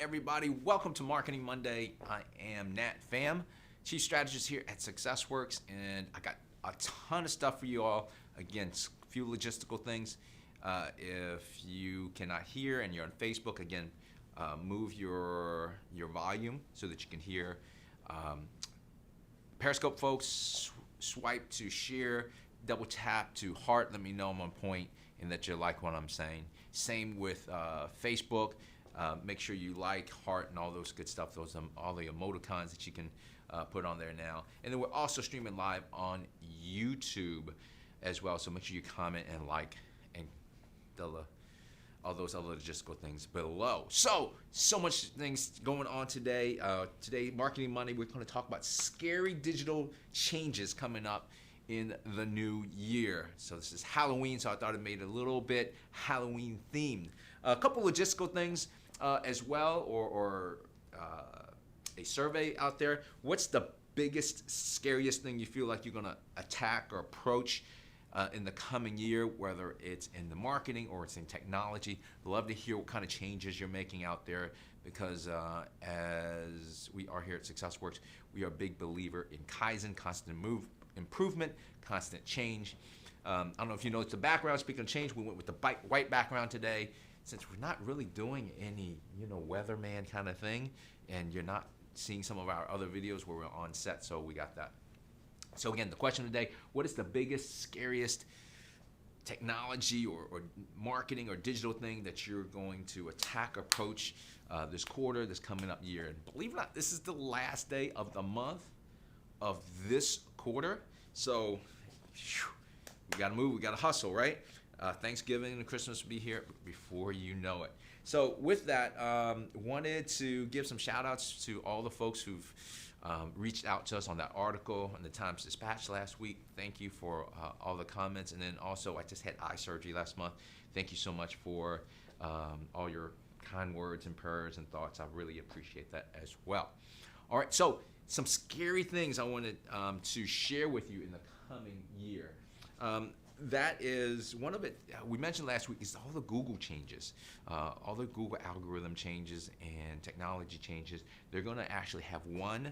Everybody, welcome to Marketing Monday. I am Nat Pham, Chief Strategist here at SuccessWorks, and I got a ton of stuff for you all. Again, a few logistical things. If you cannot hear and you're on Facebook, again, move your volume so that you can hear. Periscope folks, swipe to share, double tap to heart. Let me know I'm on point and that you like what I'm saying. Same with Facebook. Make sure you like, heart, and all those good stuff. Those all the emoticons that you can put on there now. And then we're also streaming live on YouTube as well. So make sure you comment and like and all those other logistical things below. So much things going on today. Today, Marketing Monday, we're going to talk about scary digital changes coming up in the new year. So this is Halloween, so I thought it made it a little bit Halloween themed. A couple logistical things as well, or a survey out there. What's the biggest, scariest thing you feel like you're gonna attack or approach in the coming year, whether it's in the marketing or it's in technology? Love to hear what kind of changes you're making out there, because as we are here at SuccessWorks, we are a big believer in Kaizen, constant improvement, constant change. I don't know if you noticed the background. Speaking of change, we went with the white background today, since we're not really doing any, weatherman kind of thing, and you're not seeing some of our other videos where we're on set, so we got that. So again, the question today: what is the biggest, scariest technology or marketing or digital thing that you're going to attack, approach this quarter, this coming up year? And believe it or not, this is the last day of the month of this quarter. So we gotta move, we gotta hustle, right? Thanksgiving and Christmas will be here before you know it. So with that, wanted to give some shout outs to all the folks who've reached out to us on that article in the Times Dispatch last week. Thank you for all the comments. And then also, I just had eye surgery last month. Thank you so much for all your kind words and prayers and thoughts. I really appreciate that as well. All right, so some scary things I wanted to share with you in the coming year. That is one of it. We mentioned last week is all the Google changes, all the Google algorithm changes and technology changes. They're going to actually have one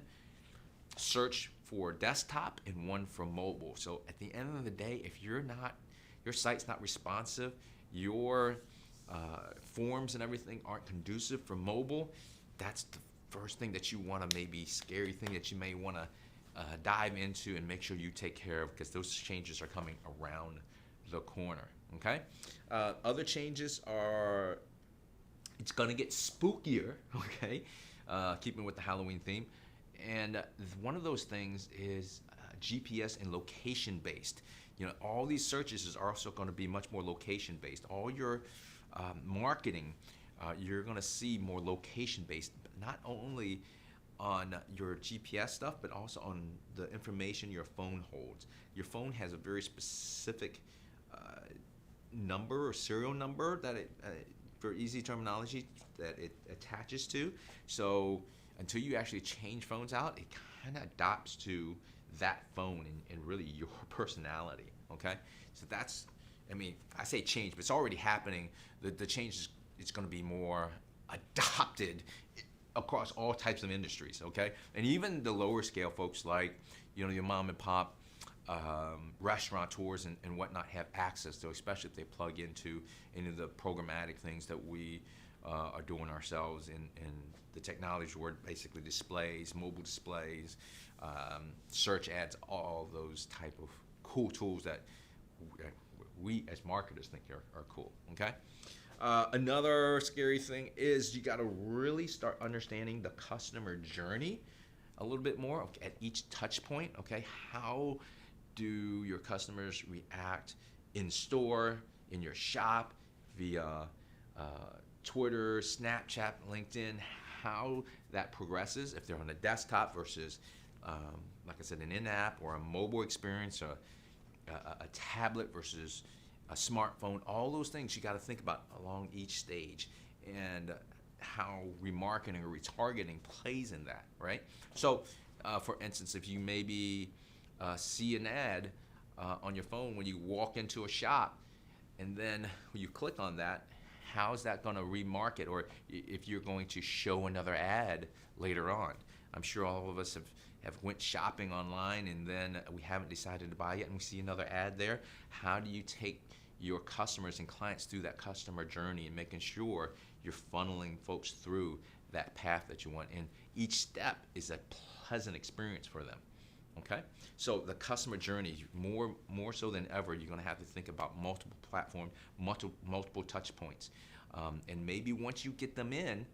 search for desktop and one for mobile. So at the end of the day, if your site's not responsive, your forms and everything aren't conducive for mobile, that's the first thing that you want to, maybe scary thing that you may want to dive into and make sure you take care of, because those changes are coming around the corner. Okay. Other changes are, it's gonna get spookier. Okay, keeping with the Halloween theme, and one of those things is GPS and location based. All these searches are also going to be much more location based. All your marketing, you're going to see more location based, not only on your GPS stuff, but also on the information your phone holds. Your phone has a very specific number or serial number that it, for easy terminology, that it attaches to. So until you actually change phones out, it kind of adopts to that phone and really your personality. Okay, so that's, I say change, but it's already happening. The change is, it's going to be more adopted across all types of industries, okay? And even the lower scale folks, like your mom and pop restaurateurs and whatnot, have access to, especially if they plug into the programmatic things that we are doing ourselves in the technology where basically displays, mobile displays, search ads, all those type of cool tools that we as marketers think are cool, okay? Another scary thing is you got to really start understanding the customer journey a little bit more at each touch point. Okay, how do your customers react in store, in your shop, via Twitter, Snapchat, LinkedIn? How that progresses, if they're on a desktop versus, like I said, an in-app or a mobile experience, or a tablet versus a smartphone, all those things you got to think about along each stage, and how remarketing or retargeting plays in that, right? So, for instance, if you maybe see an ad on your phone when you walk into a shop, and then when you click on that, how's that going to remarket, or if you're going to show another ad later on. I'm sure all of us have went shopping online and then we haven't decided to buy yet and we see another ad there. How do you take your customers and clients through that customer journey and making sure you're funneling folks through that path that you want? And each step is a pleasant experience for them. Okay, so the customer journey, more so than ever, you're going to have to think about multiple platforms, multiple touch points, and maybe once you get them in,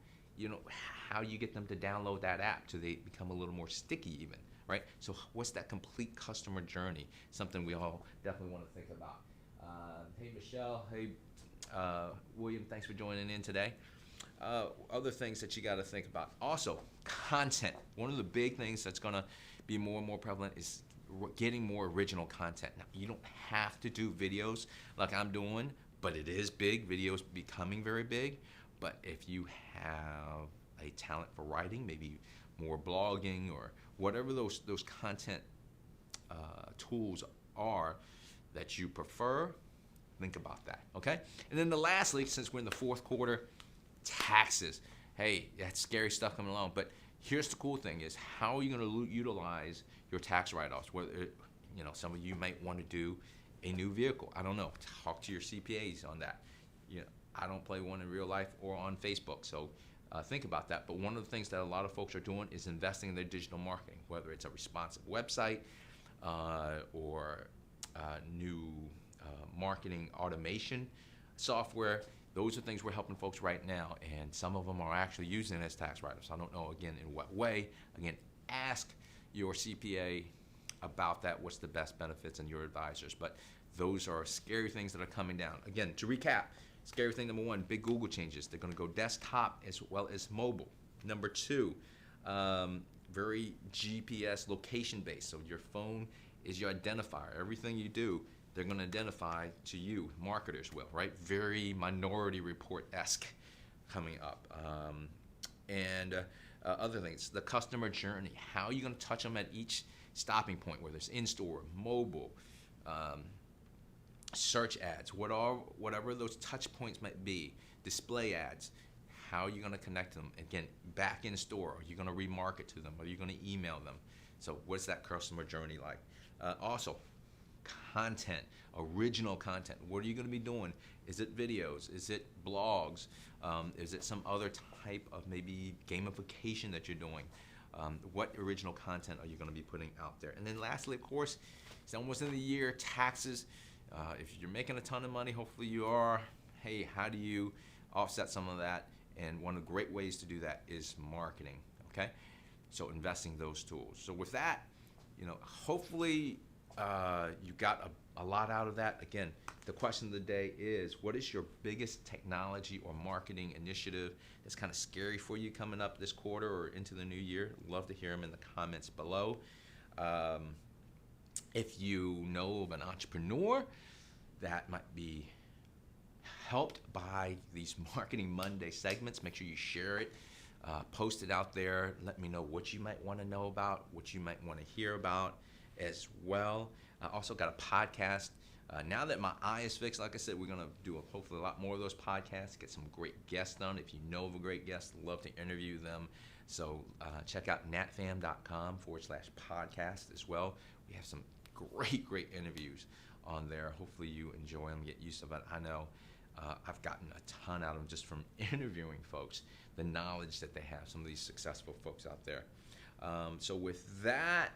how you get them to download that app so they become a little more sticky, even, right? So what's that complete customer journey? Something we all definitely want to think about. Hey Michelle, hey William, thanks for joining in today. Other things that you got to think about. Also, content. One of the big things that's going to be more and more prevalent is getting more original content. Now, you don't have to do videos like I'm doing, but it is big. Videos becoming very big. But if you have a talent for writing, maybe more blogging or whatever those content tools are that you prefer, think about that, okay? And then lastly, since we're in the fourth quarter, taxes. Hey, that's scary stuff coming along, but here's the cool thing is, how are you going to utilize your tax write-offs? Whether, some of you might want to do a new vehicle. I don't know. Talk to your CPAs on that. I don't play one in real life or on Facebook, so think about that. But one of the things that a lot of folks are doing is investing in their digital marketing, whether it's a responsive website or new marketing automation software. Those are things we're helping folks right now, and some of them are actually using it as tax write-offs. I don't know, again, in what way. Again, ask your CPA about that, what's the best benefits, and your advisors. But those are scary things that are coming down. Again, to recap, scary thing number one, big Google changes. They're going to go desktop as well as mobile. Number two, very GPS location-based. So your phone is your identifier. Everything you do, they're going to identify to you. Marketers will, right? Very Minority Report-esque coming up. And other things, the customer journey. How are you going to touch them at each stopping point, whether it's in-store, mobile, search ads, whatever those touch points might be, display ads. How are you going to connect them? Again, back in store. Are you going to remarket to them? Are you going to email them? So what's that customer journey like? Also, content, original content. What are you going to be doing? Is it videos? Is it blogs? Is it some other type of maybe gamification that you're doing? What original content are you going to be putting out there? And then lastly, of course, it's almost in the year, taxes. If you're making a ton of money, hopefully you are, hey, how do you offset some of that? And one of the great ways to do that is marketing, okay? So investing those tools. So with that, hopefully you got a lot out of that. Again, the question of the day is, what is your biggest technology or marketing initiative that's kind of scary for you coming up this quarter or into the new year? Love to hear them in the comments below. If you know of an entrepreneur that might be helped by these Marketing Monday segments, make sure you share it, post it out there. Let me know what you might want to know about, what you might want to hear about as well. I also got a podcast. Now that my eye is fixed, like I said, we're going to do hopefully a lot more of those podcasts, get some great guests on. If you know of a great guest, love to interview them. So check out natfam.com/podcast as well. We have some great interviews on there. Hopefully you enjoy them, get used to it. I know I've gotten a ton out of them just from interviewing folks, the knowledge that they have, some of these successful folks out there. So with that,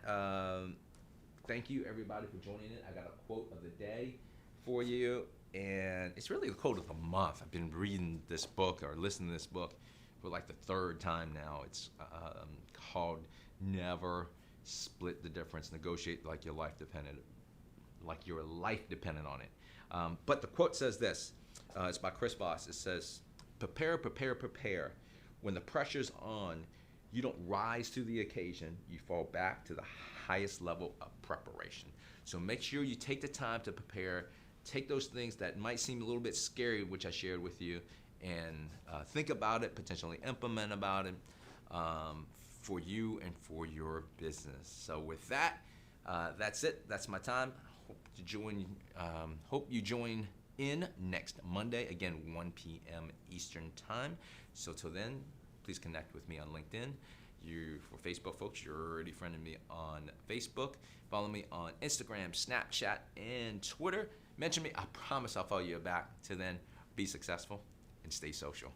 thank you everybody for joining in. I got a quote of the day for you, and it's really the quote of the month. I've been reading this book or listening to this book for like the third time now. It's called Never Split the Difference, Negotiate like your life depended on it. But the quote says this, it's by Chris Voss. It says, prepare. When the pressure's on, you don't rise to the occasion, you fall back to the highest level of preparation. So make sure you take the time to prepare, take those things that might seem a little bit scary, which I shared with you, and think about it, potentially implement about it for you and for your business. So with that, that's it. That's my time. Hope you join in next Monday, again, 1 p.m. Eastern Time. So till then, please connect with me on LinkedIn. For Facebook folks, you're already friending me on Facebook. Follow me on Instagram, Snapchat, and Twitter. Mention me. I promise I'll follow you back. Till then, be successful and stay social.